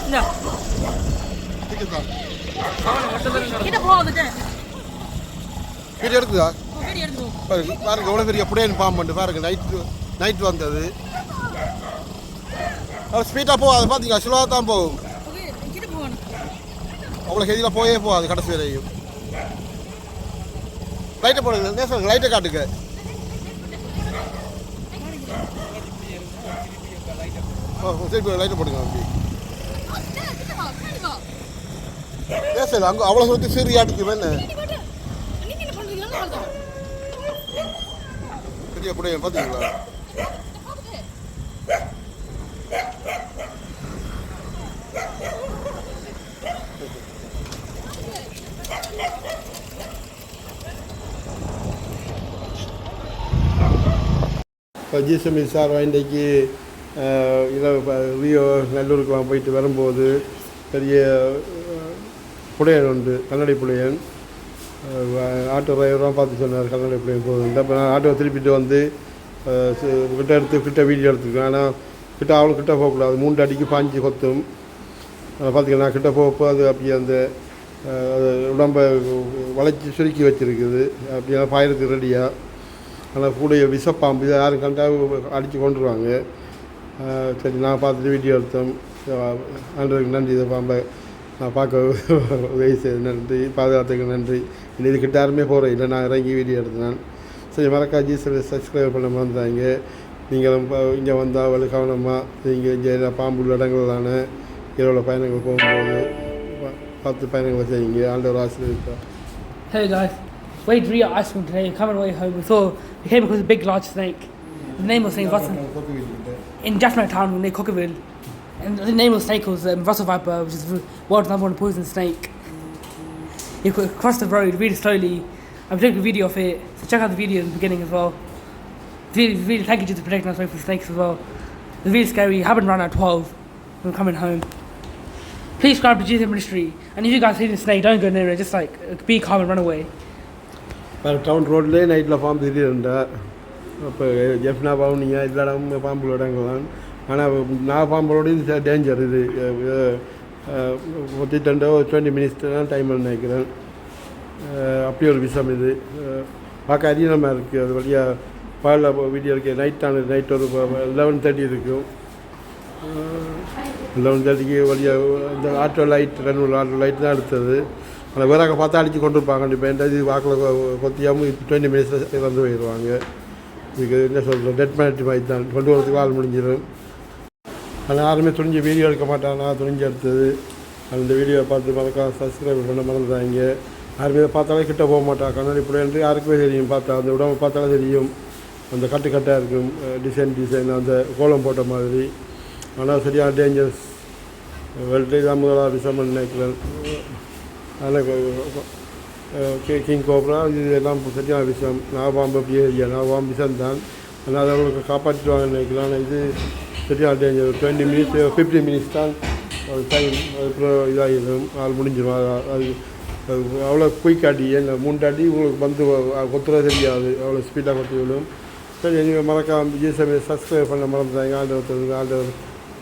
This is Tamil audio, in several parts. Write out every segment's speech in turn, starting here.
இந்தா டிக்கெட் தான் கிட்ட போகுது வீடியோ எடுக்குதா வீடியோ எடுத்துக்கோ பாருங்க எவ்வளோ பெரிய புடையன் பாம்பு பாருங்க நைட் வந்தது ஸ்பீடாக போகாது பார்த்தீங்களா ஸ்லோவாக தான் போகும் கிட்ட போகணும் அவ்வளோ ஹெதியில் போயே போகாது கடைசி வரையும் லைட்டை போடுங்க நேசம் லைட்டை காட்டுங்க சரி லைட்டை போடுங்க அப்படி நேசம் அங்கே அவ்வளோ சுற்றி சீரி ஆட்டுக்கு என்ன பெரிய புடையன் பார்த்தீங்களா ஜிஎஸ்எம்இ சார் இன்றைக்கு ரியோ நல்லூருக்குலாம் போயிட்டு வரும்போது பெரிய புடையன் உண்டு கண்ணாடி புடையன் ஆட்டோ டிரைவராக பார்த்து சொன்னார் கண்ணாடி புடையன் போகுது அப்போ நான் ஆட்டோவை திருப்பிட்டு வந்து கிட்ட வீடியோ எடுத்துருக்கேன் ஆனால் அவ்வளோ கிட்ட போகக்கூடாது 3 அடிக்கு பாஞ்சு கொத்தும் பார்த்திங்கன்னா கிட்ட போகப்போ அது அப்படியே அந்த அது உடம்பை வளைச்சி சுருக்கி வச்சுருக்குது அப்படியெல்லாம் பாயறதுக்கு ரெடியாக ஆனால் கூடிய விஷப்பாம்பு இதை யாரும் கண்டா அடித்து கொண்டுருவாங்க சரி நான் பார்த்துட்டு வீடியோ எடுத்தோம் ஆண்டவருக்கு நன்றி இதை பாம்பை நான் பார்க்க உதவி செய்ய நன்றி பாதுகாத்துக்கு நன்றி இது கிட்ட யாருமே போகிறேன் இல்லை நான் இறங்கி வீடியோ எடுத்தேன் சரி மறக்காஜி சில சப்ஸ்கிரைப் பண்ண மறந்தாங்க நீங்களும் இங்கே வந்தால் அவ்வளோ கவனமாக நீங்கள் இங்கே பாம்பு உள்ள இடங்களான இரவில் பயணங்கள் போகும்போது பார்த்து பயணங்களை செய்யுங்க ஆண்டவர் ஆசீர்வதிப்பார். Hey guys, Wade Rio ice cream today. Coming away home, we saw we came across a big large snake. The name was Snake Russell. In Jaffna Town near Cockerville. And the name of the snake was Russell Viper, which is the world's #1 poison snake. You could cross the road really slowly. I'm taking a video of it, so check out the video in the beginning as well. Really thank you to protecting us away from snakes as well. It's really scary. It happened around at 12 when I'm coming home. Please subscribe to Jesus Ministry. And if you guys see the snake, don't go near it. Just like be calm and run away. Town ரோட்லேயே நைட்டில் பாம்பு திடீர்ண்டா இப்போ ஜெஃப்னா பவுனியா எல்லா இடமும் பாம்பு இடங்கள்தான் ஆனால் நான் பாம்போட இது டேஞ்சர் இது 20 மினிட்ஸ் தான் டைம் நினைக்கிறேன் அப்படி ஒரு விஷயம் இது பார்க்க அதிகமாக இருக்குது அது வழியாக பாலில் வீடியோ இருக்குது நைட் ஒரு 11:30 இருக்கும் 11:30க்கு வழியாக இந்த ஆட்டோ லைட் 2 ஆட்டோ லைட் தான் எடுத்தது ஆனால் வேறாக பார்த்தா அடித்து கொண்டு இருப்பாங்க கண்டிப்பாக இது வாக்கில் கொத்தியாமல் 20 மினிட்ஸில் வந்து போயிடுவாங்க இதுக்கு என்ன சொல்கிறோம் டெட் மேனட்டி மாதிரி தான் கொண்டு வரதுக்கு ஆள் முடிஞ்சிடும் ஆனால் யாருமே துணிஞ்சு வீடியோ எடுக்க மாட்டாங்க துணிஞ்சு எடுத்தது அந்த வீடியோவை பார்த்து மறக்காம சப்ஸ்கிரைப் பண்ண மறந்துட்டாங்க யாருமே பார்த்தாலே கிட்ட போக மாட்டாங்க கண்ணாடி புடையன்று யாருக்குமே தெரியும் பார்த்தா அந்த உடம்பை பார்த்தாலே தெரியும் அந்த கட்டாக இருக்கும் டிசைன் அந்த கோலம் போட்ட மாதிரி ஆனால் சரியான டேஞ்சர்ஸ் வெல்டே தான் முதலாக விஷயம் நினைக்கிறேன் அதனால் கிங் கோப்ரா இது எல்லாம் சரியான விஷயம் நாகபாம்பு அப்படியே இல்லையா நாகபாம்பு விஷயம் தான் ஆனால் அதை அவங்களுக்கு காப்பாற்றிடுவாங்கன்னு நினைக்கலாம் ஆனால் இது சரியான டேஞ்சர் 20 மினிட்ஸ் 15 மினிட்ஸ் தான் டைம் அதுக்கப்புறம் இதாகிடும் ஆள் முடிஞ்சிடும் அது அவ்வளோ குயிக்காட்டி என்ன 3 அடி உங்களுக்கு வந்து கொத்துற தெரியாது அவ்வளோ ஸ்பீடாக கொத்தி விடும் சரி நீங்கள் மறக்காம ஜிஎஸ்எம்ஐ சப்ஸ்கிரைப் பண்ண மறந்துட்டாங்க ஆண்டவர்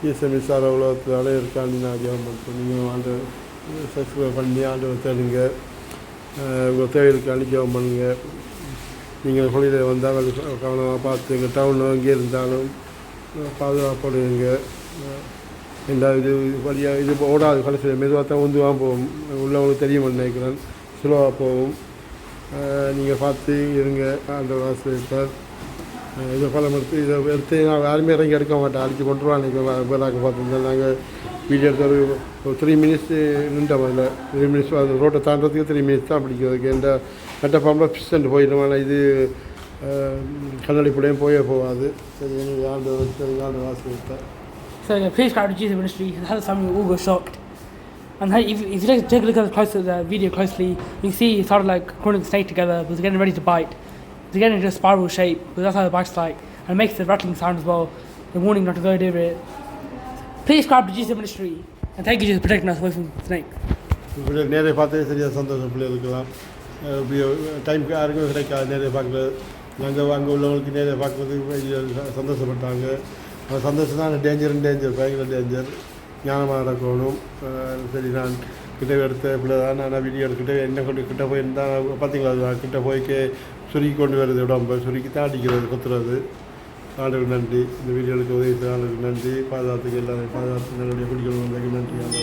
ஜிஎஸ்எம்ஐ சார் அவ்வளோ இருக்கான்னு நான் ஜெபம் பண்ணுறேன் நீங்கள் ஆண்டவர் சப்ஸ்கிரைப் பண்ணி ஆண்டவர் தேடுங்க உங்கள் தேவைகளுக்கு அனுப்பிஜபம் பண்ணுங்கள் நீங்கள் ஹொலிடே வந்தால் கவனமாக பார்த்து எங்கள் டவுனில் எங்கே இருந்தாலும் பாதுகாப்படுவீங்க ரெண்டாவது இது வழியாக இது ஓடாது கடைசியில் மெதுவாக தான் உந்துவாக போகும் உள்ளவங்களுக்கு தெரியும் நினைக்கிறேன் ஸ்லோவாக போகும் நீங்கள் பார்த்து இருங்க ஆண்டவர் ஆசிரியர் இதை பலம் எடுத்து நான் யாருமே இறங்கி எடுக்க மாட்டேன் அடித்து கொண்டுருவான் அன்றைக்கி வேலாக்க பார்த்துருந்தேன் நாங்கள் வீடியோ எடுத்து ஒரு 3 மினிட்ஸ் நின்றோம் அதில் 3 மினிட்ஸ் அது ரோட்டை தாண்டதுக்கு 3 மினிட்ஸ் தான் பிடிக்கிறதுக்கு எந்த நட்ட பாம்பில் பிஸ்டன்ட் போயிடும் ஆனால் இது கண்ணாடி புடையும் போகாது சரி எனக்கு ஆண்டு ஆசிரியர். So please subscribe to Jesus Ministry. And had some all go shocked. And if you take a look at the video closely, you can see it started like crawling the snake together, but it's getting ready to bite. It's getting into a spiral shape, because that's how it bites like, and it makes the rattling sound as well. The warning not to go near it. Please subscribe to Jesus Ministry, and thank you for protecting us away from the snake. நேரே பார்த்தே சரியாக சந்தோஷம் பிள்ளைகளுக்கெல்லாம் டைமுக்கு யாருக்கும் கிடைக்காது நேரே பார்க்குறது நாங்கள் அங்கே உள்ளவங்களுக்கு நேரே பார்க்குறது சந்தோஷப்பட்டாங்க அந்த சந்தோஷம் தான் டேஞ்சர் பயங்கர டேஞ்சர் ஞானமாக நடக்கணும். சரி, நான் கிட்ட எடுத்த பிள்ளை தான் நான் வீடியோ எடுக்கிட்ட என்ன கொண்டு கிட்ட போய் இருந்தால் பார்த்தீங்களா, கிட்ட போய்க்கு சுருக்கி கொண்டு வருது, உடம்பு சுருக்கி தான் அடிக்கிறது, கொத்துறது. ஆளுக்கு நன்றி. இந்த வீடியோ எடுக்க உதவி செய்ய ஆளுக்கு நன்றி. பாதுகாத்துக்கு எல்லாரும் பாதுகாத்து நல்லபடியாக குடிக்கணும். நன்றி.